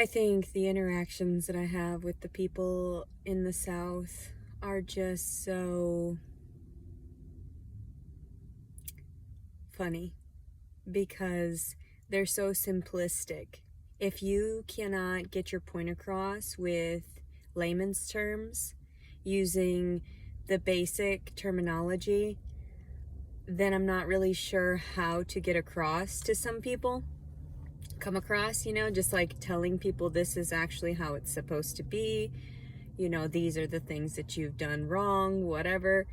I think the interactions that I have with the people in the South are just so funny because they're so simplistic. If you cannot get your point across with layman's terms using the basic terminology, then I'm not really sure how to get across to some people. Come across, just like telling people this is actually how it's supposed to be. These are the things that you've done wrong, whatever.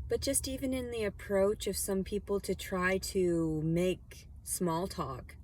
But just even in the approach of some people to try to make small talk.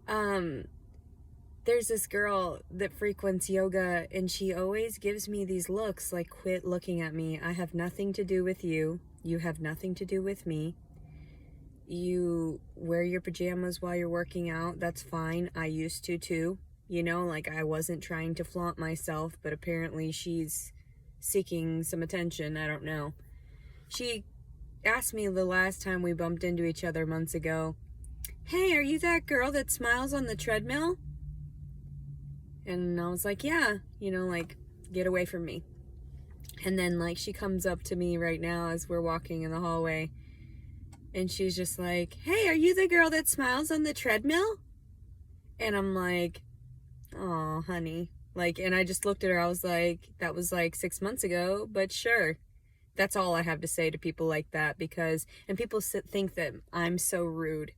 There's this girl that frequents yoga, and she always gives me these looks like, quit looking at me. I have nothing to do with you. You have nothing to do with me. You wear your pajamas while you're working out. That's fine. I used to too. Like I wasn't trying to flaunt myself, but apparently she's seeking some attention. I don't know. She asked me the last time we bumped into each other months ago, "Hey, are you that girl that smiles on the treadmill?" And I was like, "Yeah, like, get away from me." And then, like, she comes up to me right now as we're walking in the hallway, and she's just like, "Hey, are you the girl that smiles on the treadmill?" And I'm like, "Oh, honey." Like, and I just looked at her. I was like, that was like 6 months ago, but sure. That's all I have to say to people like that, because, and people think that I'm so rude.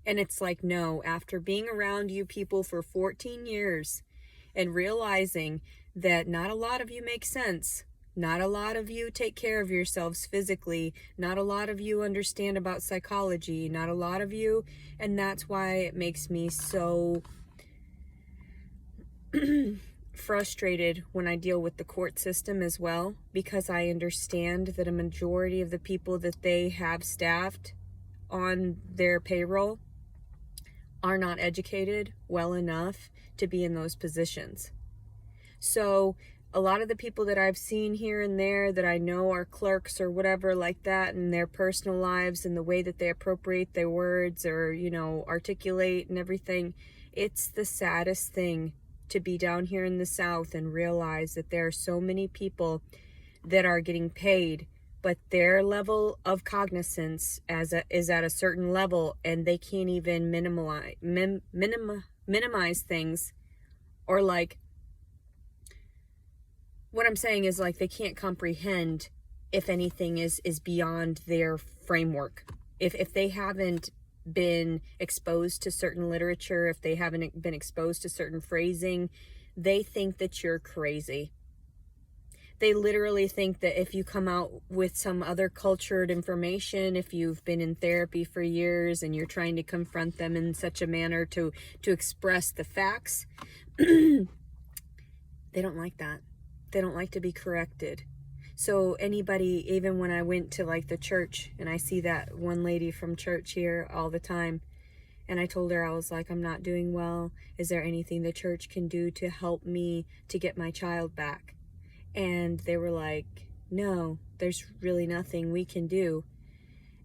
And it's like, no, after being around you people for 14 years and realizing that not a lot of you make sense, not a lot of you take care of yourselves physically, not a lot of you understand about psychology, not a lot of you, and that's why it makes me so frustrated when I deal with the court system as well, because I understand that a majority of the people that they have staffed on their payroll are not educated well enough to be in those positions. So a lot of the people that I've seen here and there that I know are clerks or whatever like that, in their personal lives and the way that they appropriate their words or, articulate and everything, it's the saddest thing to be down here in the South and realize that there are so many people that are getting paid, but their level of cognizance is at a certain level, and they can't even minimize things, or like, what I'm saying is, like, they can't comprehend if anything is beyond their framework. If they haven't been exposed to certain literature, if they haven't been exposed to certain phrasing, they think that you're crazy. They literally think that if you come out with some other cultured information, if you've been in therapy for years and you're trying to confront them in such a manner to express the facts, they don't like that. They don't like to be corrected. So anybody, even when I went to like the church, and I see that one lady from church here all the time, and I told her, I was like, "I'm not doing well. Is there anything the church can do to help me to get my child back?" And they were like, "No, there's really nothing we can do."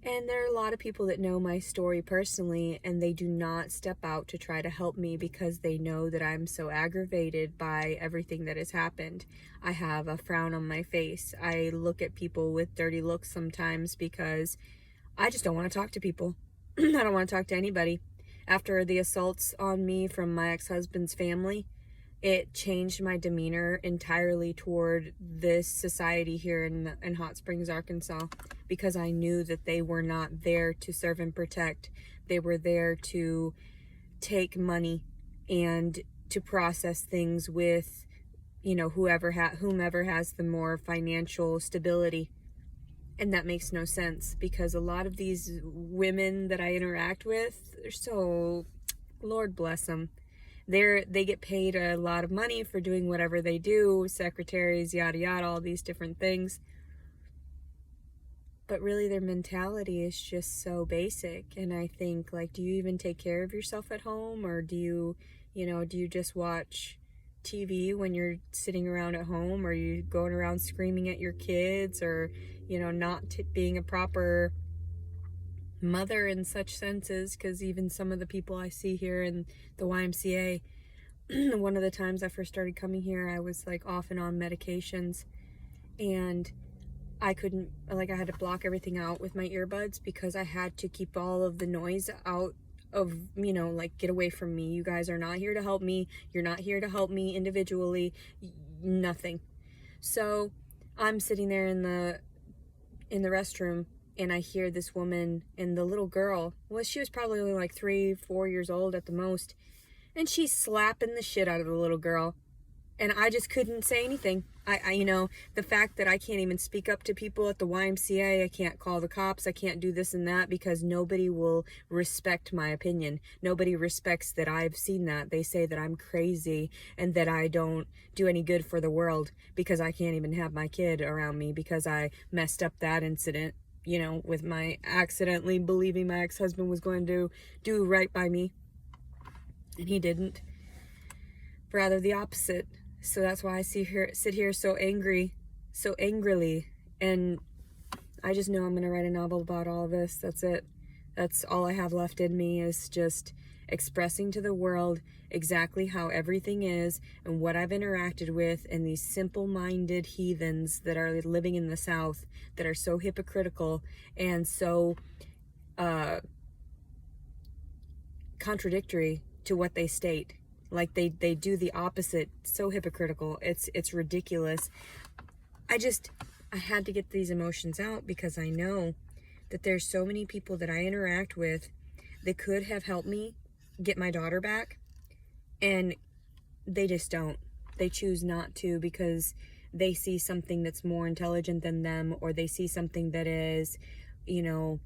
And there are a lot of people that know my story personally, and they do not step out to try to help me because they know that I'm so aggravated by everything that has happened. I have a frown on my face. I look at people with dirty looks sometimes because I just don't want to talk to people. I don't want to talk to anybody. After the assaults on me from my ex-husband's family, it changed my demeanor entirely toward this society here in Hot Springs, Arkansas, because I knew that they were not there to serve and protect. They were there to take money and to process things with, whomever has the more financial stability. And that makes no sense, because a lot of these women that I interact with, they're so, Lord bless them. They get paid a lot of money for doing whatever they do, secretaries, yada yada, all these different things. But really their mentality is just so basic. And I think, like, do you even take care of yourself at home? Or do you just watch TV when you're sitting around at home? Or are you going around screaming at your kids? Or, not being a proper mother in such senses? Because even some of the people I see here in the YMCA, one of the times I first started coming here, I was like off and on medications, and I couldn't, like, I had to block everything out with my earbuds because I had to keep all of the noise out of, you know, like, get away from me. You guys are not here to help me. You're not here to help me individually. Nothing. So I'm sitting there in the restroom, and I hear this woman and the little girl. Well, she was probably only like 3-4 years old at the most, and she's slapping the shit out of the little girl. And I just couldn't say anything. I you know, the fact that I can't even speak up to people at the YMCA, I can't call the cops, I can't do this and that, because nobody will respect my opinion. Nobody respects that I've seen that. They say that I'm crazy and that I don't do any good for the world because I can't even have my kid around me because I messed up that incident, you know, with my accidentally believing my ex-husband was going to do right by me. And he didn't. Rather the opposite. So that's why I sit here so angry, so angrily, and I just know I'm going to write a novel about all of this. That's it. That's all I have left in me, is just expressing to the world exactly how everything is and what I've interacted with, and these simple-minded heathens that are living in the South that are so hypocritical and so contradictory to what they state. Like they do the opposite. So hypocritical. It's ridiculous. I had to get these emotions out because I know that there's so many people that I interact with that could have helped me get my daughter back, and they just don't. They choose not to because they see something that's more intelligent than them, or they see something that is, you know,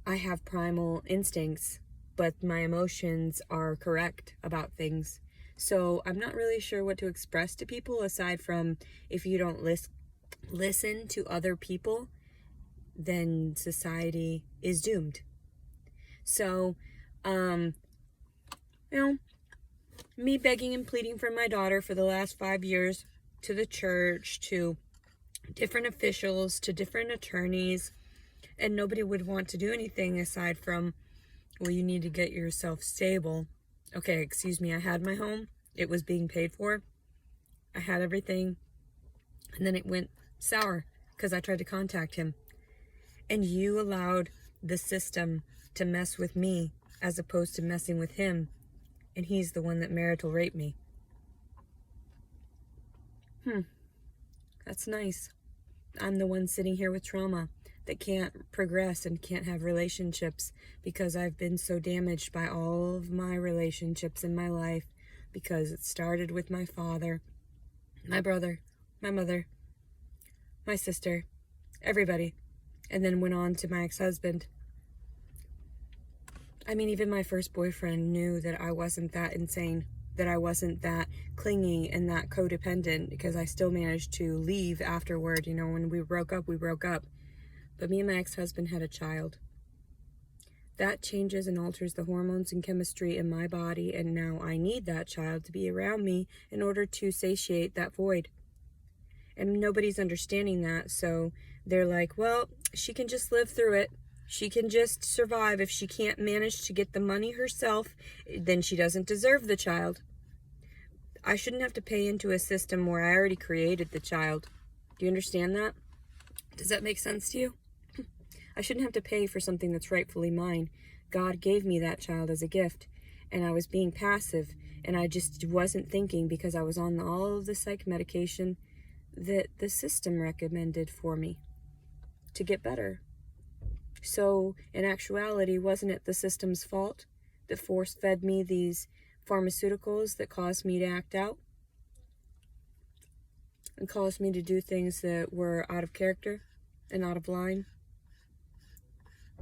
I have primal instincts, but my emotions are correct about things. So I'm not really sure what to express to people aside from, if you don't listen to other people, then society is doomed. So, you know, me begging and pleading for my daughter for the last 5 years, to the church, to different officials, to different attorneys, and nobody would want to do anything aside from, well, you need to get yourself stable. Okay, excuse me, I had my home. It was being paid for. I had everything. And then it went sour because I tried to contact him. And you allowed the system to mess with me as opposed to messing with him. And he's the one that marital raped me. That's nice. I'm the one sitting here with trauma that can't progress and can't have relationships because I've been so damaged by all of my relationships in my life, because it started with my father, my brother, my mother, my sister, everybody, and then went on to my ex-husband. I mean, even my first boyfriend knew that I wasn't that insane, that I wasn't that clingy and that codependent, because I still managed to leave afterward. You know, when we broke up, we broke up. But me and my ex-husband had a child. That changes and alters the hormones and chemistry in my body, and now I need that child to be around me in order to satiate that void. And nobody's understanding that, so they're like, well, she can just live through it. She can just survive. If she can't manage to get the money herself, then she doesn't deserve the child. I shouldn't have to pay into a system where I already created the child. Do you understand that? Does that make sense to you? I shouldn't have to pay for something that's rightfully mine. God gave me that child as a gift, and I was being passive, and I just wasn't thinking because I was on all of the psych medication that the system recommended for me to get better. So, in actuality, wasn't it the system's fault that force-fed me these pharmaceuticals that caused me to act out and caused me to do things that were out of character and out of line?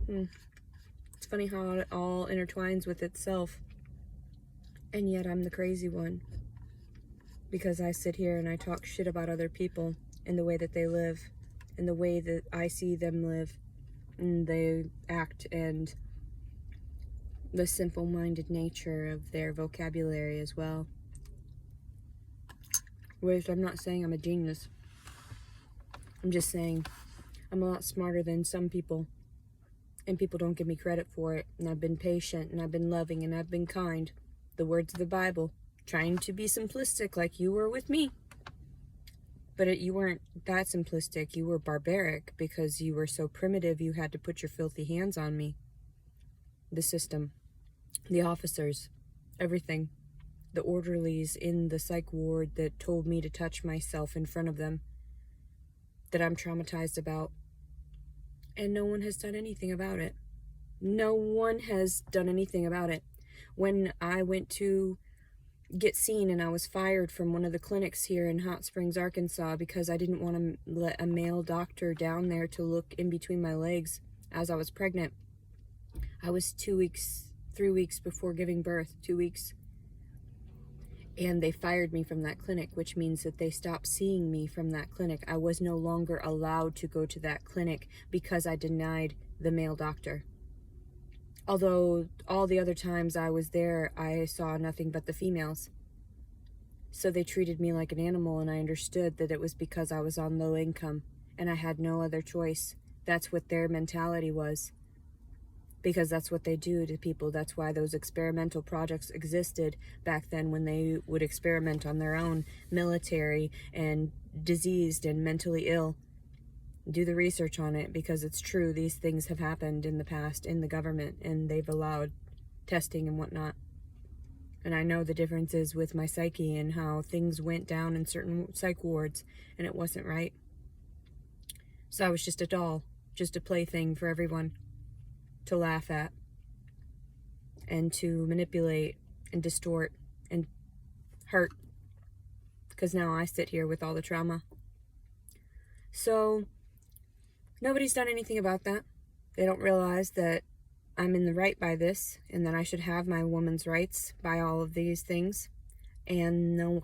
It's funny how it all intertwines with itself. And yet I'm the crazy one, because I sit here and I talk shit about other people and the way that they live and the way that I see them live and they act, and the simple-minded nature of their vocabulary as well. Which I'm not saying I'm a genius. I'm just saying I'm a lot smarter than some people. And people don't give me credit for it. And I've been patient, and I've been loving, and I've been kind. the words of the Bible, trying to be simplistic like you were with me. But you weren't that simplistic. You were barbaric because you were so primitive you had to put your filthy hands on me. The system, the officers, everything. The orderlies in the psych ward that told me to touch myself in front of them, that I'm traumatized about. And no one has done anything about it. No one has done anything about it. When I went to get seen and I was fired from one of the clinics here in Hot Springs, Arkansas, because I didn't want to let a male doctor down there to look in between my legs as I was pregnant. I was 3 weeks before giving birth, 2 weeks. And they fired me from that clinic, which means that they stopped seeing me from that clinic. I was no longer allowed to go to that clinic because I denied the male doctor. Although all the other times I was there, I saw nothing but the females. So they treated me like an animal, and I understood that it was because I was on low income and I had no other choice. That's what their mentality was. Because that's what they do to people. That's why those experimental projects existed back then, when they would experiment on their own military and diseased and mentally ill. Do the research on it, because it's true. These things have happened in the past in the government, and they've allowed testing and whatnot. And I know the differences with my psyche and how things went down in certain psych wards, and it wasn't right. So I was just a doll, just a plaything for everyone to laugh at and to manipulate and distort and hurt, because now I sit here with all the trauma. So nobody's done anything about that. They don't realize that I'm in the right by this, and that I should have my woman's rights by all of these things. And no,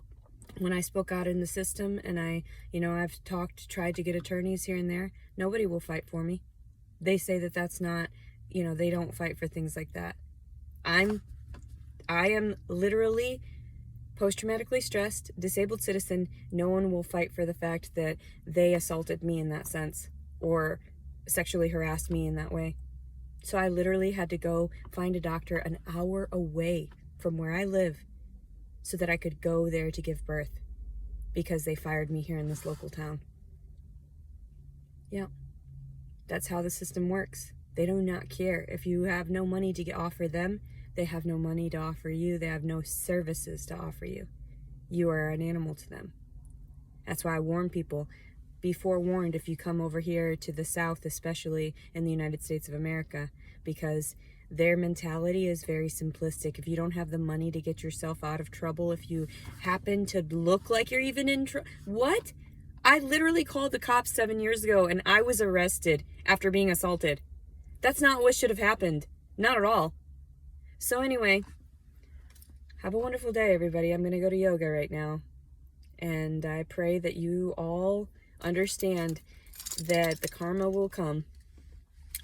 when I spoke out in the system, and I've tried to get attorneys here and there, nobody will fight for me. They say that that's not, they don't fight for things like that. I am literally post-traumatically stressed, disabled citizen. No one will fight for the fact that they assaulted me in that sense, or sexually harassed me in that way. So I literally had to go find a doctor an hour away from where I live so that I could go there to give birth, because they fired me here in this local town. Yeah, that's how the system works. They do not care. If you have no money to offer them, they have no money to offer you. They have no services to offer you. You are an animal to them. That's why I warn people, be forewarned if you come over here to the South, especially in the United States of America, because their mentality is very simplistic. If you don't have the money to get yourself out of trouble, if you happen to look like you're even in trouble. What? I literally called the cops 7 years ago, and I was arrested after being assaulted. That's not what should have happened. Not at all. So anyway, have a wonderful day, everybody. I'm going to go to yoga right now. And I pray that you all understand that the karma will come.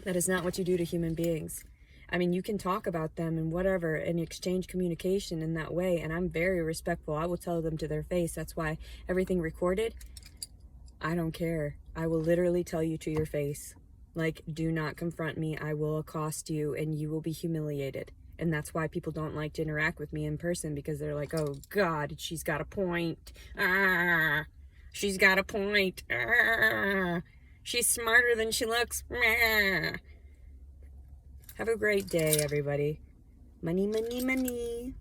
That is not what you do to human beings. I mean, you can talk about them and whatever and exchange communication in that way, and I'm very respectful. I will tell them to their face. That's why everything recorded, I don't care. I will literally tell you to your face. Like, do not confront me. I will accost you and you will be humiliated. And that's why people don't like to interact with me in person, because they're like, oh God, she's got a point. She's got a point. She's smarter than she looks. Have a great day, everybody. Money, money, money.